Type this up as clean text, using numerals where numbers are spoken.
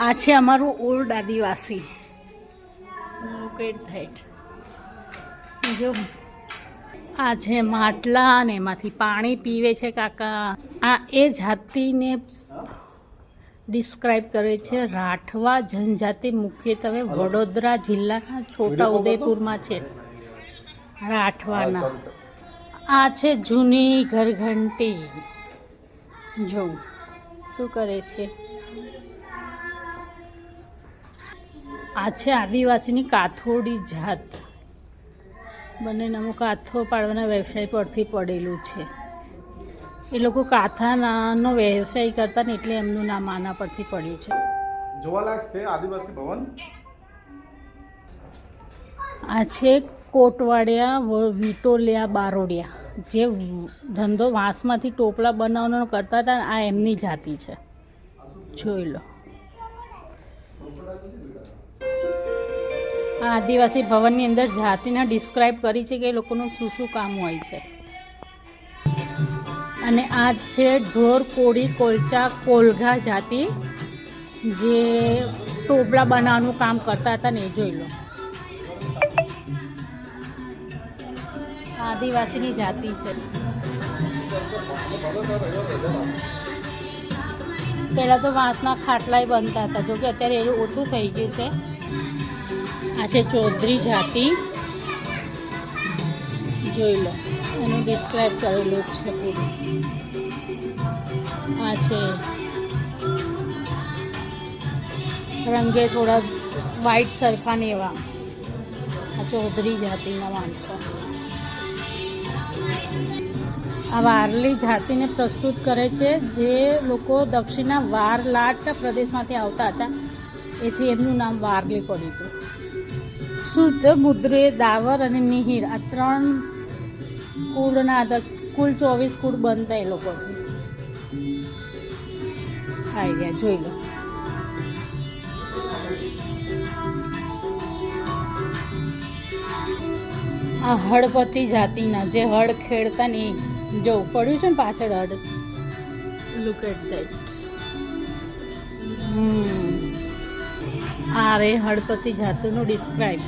આ છે અમારું ઓલ્ડ આદિવાસી. Look at that. જો આ છે માટલા અને એમાંથી પાણી પીવે છે કાકા. આ એ જાતિને ડિસ્ક્રાઇબ કરે છે. રાઠવા જનજાતિ મુખ્યત્વે વડોદરા જિલ્લાના છોટા ઉદેપુરમાં છે. રાઠવાના. આ છે જૂની ઘરઘંટી. જો શું કરે છે. આ છે આદિવાસીની કાથોડી જાત. બંને નામો કાથો પાડવાના વ્યવસાય પરથી પડેલું છે. એ લોકો કાથાનો વ્યવસાય કરતા ને એટલે એમનું નામ આના પરથી પડ્યું છે. જોવાલાયક છે આદિવાસી ભવન. આ છે કોટવાડિયા વિટોલિયા બારોડિયા, જે ધંધો વાંસમાંથી ટોપલા બનાવવાનો કરતા હતા. આ એમની જાતિ છે. જોઈ લો. આ આદિવાસી ભવનની અંદર જાતિના ડિસ્ક્રાઇબ કરી છે કે એ લોકોનું શું શું કામ હોય છે. અને આ છે ઢોર કોળી કોલચા કોલઘા જાતિ, જે ટોપલા બનાવવાનું કામ કરતા હતા ને એ જોઈ લો. આદિવાસીની જાતિ છે. પહેલાં તો વાંસના ખાટલાય બનતા હતા, જોકે અત્યારે એવું ઓછું થઈ ગયું છે. આ છે ચૌધરી જાતિ. જોઈ લો, એનું ડિસ્ક્રાઇબ કરેલું જ છે પૂરું. આ છે રંગે થોડા વ્હાઈટ સરખા ને એવા. આ ચૌધરી જાતિના માણસો. આ વારલી જાતિને પ્રસ્તુત કરે છે, જે લોકો દક્ષિણના વારલાટ પ્રદેશમાંથી આવતા હતા, એથી એમનું નામ વારલી પડ્યું હતું. શુદ્ધ, મુદ્રે, દાવર અને મિહિર આ 3 કુળના કુલ 24 કુળ બનતા એ લોકોથી. આઈડિયા જોઈ લો. આ હળપતિ જાતિના, જે હળ ખેડતા ને જો પડ્યું છે ને પાછળ હળ. Look at that. આ રે હળપતિ જાતિનું ડિસ્ક્રાઇબ.